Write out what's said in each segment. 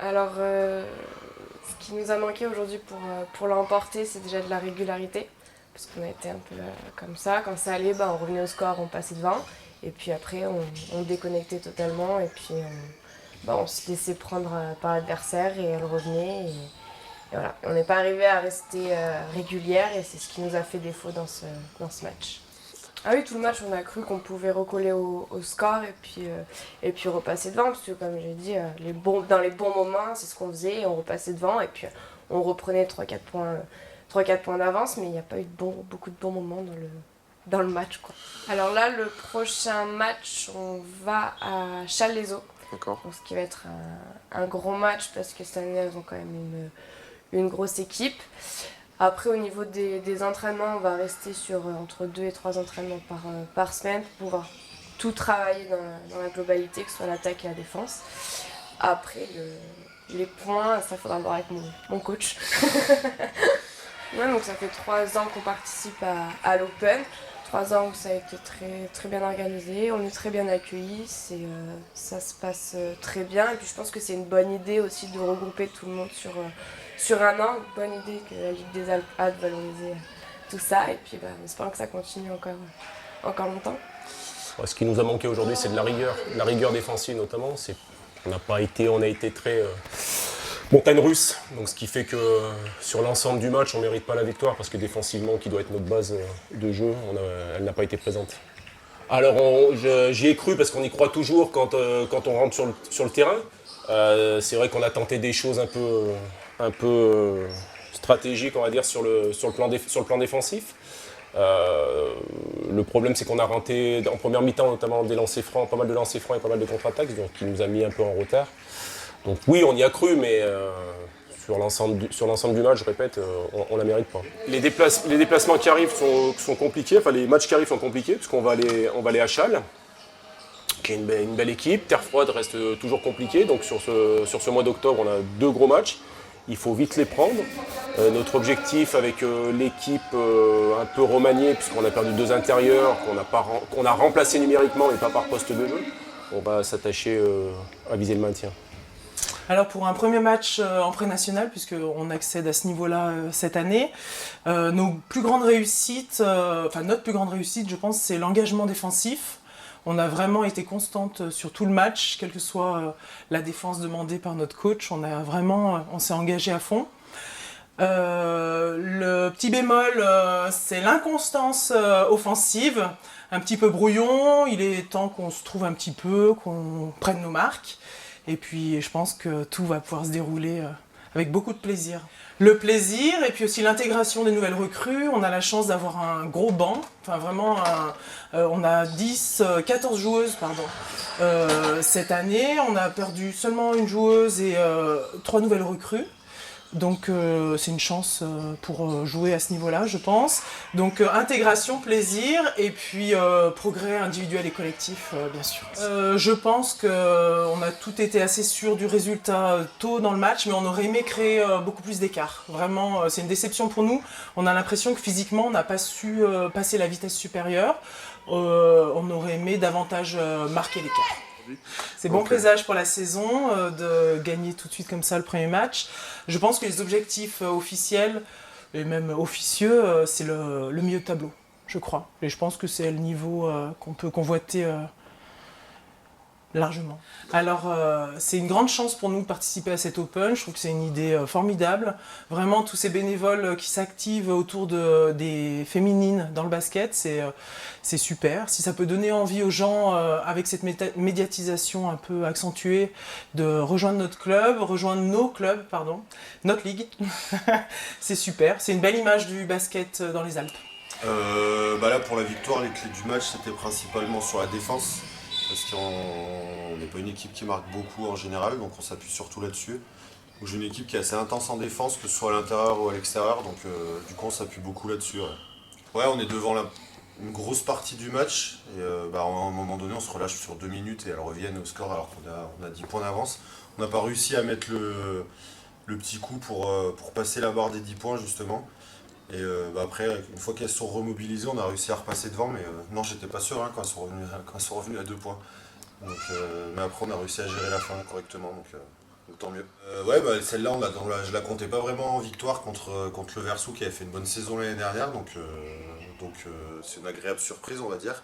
Alors, ce qui nous a manqué aujourd'hui pour l'emporter, c'est déjà de la régularité. Parce qu'on a été un peu comme ça. Quand ça allait, on revenait au score, on passait devant. Et puis après, on déconnectait totalement. Et puis, on se laissait prendre par l'adversaire et elle revenait. Et voilà. On n'est pas arrivé à rester régulière et c'est ce qui nous a fait défaut dans ce match. Ah oui, tout le match, on a cru qu'on pouvait recoller au score et puis repasser devant. Parce que comme j'ai dit, dans les bons moments, c'est ce qu'on faisait. Et on repassait devant et puis on reprenait 3-4 points d'avance. Mais il n'y a pas eu beaucoup de bons moments dans le match, quoi. Alors là, le prochain match, on va à Challes-les-Eaux. D'accord. Donc, ce qui va être un gros match parce que cette année, elles ont quand même une grosse équipe. Après, au niveau des entraînements, on va rester sur entre 2 et 3 entraînements par semaine pour pouvoir tout travailler dans la globalité, que ce soit l'attaque et la défense. Après, les points, ça faudra voir avec mon coach. Ouais, donc ça fait 3 ans qu'on participe à l'Open. 3 ans où ça a été très, très bien organisé, on est très bien accueillis, ça se passe très bien. Et puis je pense que c'est une bonne idée aussi de regrouper tout le monde sur un an. Une bonne idée que la Ligue des Alpes a de valoriser tout ça. Et puis en espérant que ça continue encore longtemps. Ce qui nous a manqué aujourd'hui, c'est de la rigueur défensive notamment. On a été très montagne russe, donc ce qui fait que sur l'ensemble du match, on ne mérite pas la victoire parce que défensivement, qui doit être notre base de jeu, elle n'a pas été présente. Alors j'y ai cru parce qu'on y croit toujours quand on rentre sur le terrain. C'est vrai qu'on a tenté des choses un peu stratégiques, on va dire, sur le plan défensif. Le problème, c'est qu'on a renté en première mi-temps, notamment des lancers francs, pas mal de lancers francs et pas mal de contre-attaques, donc qui nous a mis un peu en retard. Donc oui, on y a cru, mais sur l'ensemble du match, je répète, on la mérite pas. Les déplacements qui arrivent sont compliqués, enfin les matchs qui arrivent sont compliqués, puisqu'on va aller à Châles, qui est une belle équipe. Terre froide reste toujours compliqué, donc sur ce mois d'octobre, on a 2 gros matchs. Il faut vite les prendre. Notre objectif avec l'équipe un peu remaniée, puisqu'on a perdu 2 intérieurs, qu'on a remplacé numériquement et pas par poste de jeu, on va s'attacher à viser le maintien. Alors pour un premier match en pré-national, puisqu'on accède à ce niveau-là cette année, notre plus grande réussite, je pense, c'est l'engagement défensif. On a vraiment été constante sur tout le match, quelle que soit la défense demandée par notre coach. On s'est engagé à fond. Le petit bémol, c'est l'inconstance offensive, un petit peu brouillon. Il est temps qu'on se trouve un petit peu, qu'on prenne nos marques. Et puis je pense que tout va pouvoir se dérouler avec beaucoup de plaisir. Le plaisir et puis aussi l'intégration des nouvelles recrues. On a la chance d'avoir un gros banc, enfin vraiment, on a 14 joueuses cette année. On a perdu seulement une joueuse et 3 nouvelles recrues. Donc c'est une chance pour jouer à ce niveau-là, je pense. Donc intégration, plaisir et puis progrès individuel et collectif, bien sûr. Je pense qu'on a tout été assez sûr du résultat tôt dans le match, mais on aurait aimé créer beaucoup plus d'écart. Vraiment, c'est une déception pour nous. On a l'impression que physiquement, on n'a pas su passer la vitesse supérieure. On aurait aimé davantage marquer l'écart. C'est bon présage pour la saison de gagner tout de suite comme ça le premier match. Je pense que les objectifs officiels et même officieux, c'est le milieu de tableau, je crois. Et je pense que c'est le niveau qu'on peut convoiter largement. Alors, c'est une grande chance pour nous de participer à cet Open. Je trouve que c'est une idée formidable. Vraiment, tous ces bénévoles qui s'activent autour des féminines dans le basket, c'est super. Si ça peut donner envie aux gens, avec cette médiatisation un peu accentuée, de rejoindre notre club, rejoindre nos clubs, notre ligue, c'est super. C'est une belle image du basket dans les Alpes. Là, pour la victoire, les clés du match, c'était principalement sur la défense. Parce qu'on n'est pas une équipe qui marque beaucoup en général, donc on s'appuie surtout là-dessus. J'ai une équipe qui est assez intense en défense, que ce soit à l'intérieur ou à l'extérieur, donc du coup on s'appuie beaucoup là-dessus. Ouais, on est devant une grosse partie du match, et à un moment donné on se relâche sur 2 minutes et elles reviennent au score alors qu'on a 10 points d'avance. On n'a pas réussi à mettre le petit coup pour passer la barre des 10 points justement. Et après, une fois qu'elles sont remobilisées, on a réussi à repasser devant, mais non, j'étais pas sûr quand elles sont revenues à 2 points. Donc, mais après, on a réussi à gérer la fin correctement. Donc, Donc tant mieux. Ouais, bah, celle-là, je la comptais pas vraiment en victoire contre le Versoux qui avait fait une bonne saison l'année dernière, donc c'est une agréable surprise, on va dire.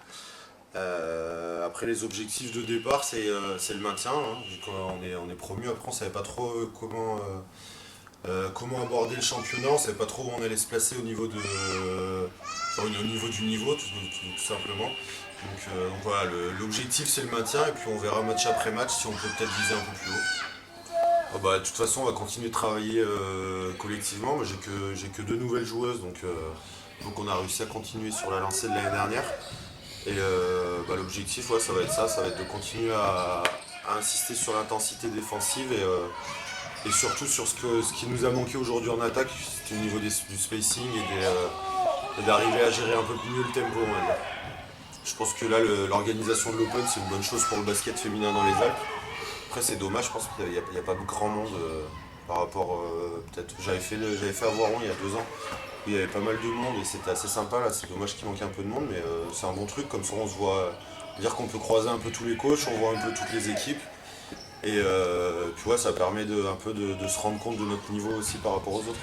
Après les objectifs de départ, c'est le maintien, hein, vu qu'on est promu. Après, on savait pas trop comment aborder le championnat, on savait pas trop où on allait se placer au niveau du niveau, tout simplement. Donc voilà, l'objectif c'est le maintien, et puis on verra match après match si on peut peut-être viser un peu plus haut. Ah bah, de toute façon, on va continuer de travailler collectivement. Moi, j'ai que 2 nouvelles joueuses, donc on a réussi à continuer sur la lancée de l'année dernière. Et bah, l'objectif, ouais, ça va être de continuer à insister sur l'intensité défensive et surtout sur ce qui nous a manqué aujourd'hui en attaque, c'était au niveau du spacing et d'arriver à gérer un peu mieux le tempo, on va dire. Je pense que là, l'organisation de l'Open, c'est une bonne chose pour le basket féminin dans les Alpes. Après, c'est dommage, je pense qu'il n'y a pas grand monde par rapport. Peut-être. J'avais fait à Voiron il y a 2 ans, où il y avait pas mal de monde et c'était assez sympa. Là, c'est dommage qu'il manquait un peu de monde, mais c'est un bon truc. Comme ça, on se voit. Dire qu'on peut croiser un peu tous les coachs, on voit un peu toutes les équipes. Et puis ouais, ça permet un peu de se rendre compte de notre niveau aussi par rapport aux autres.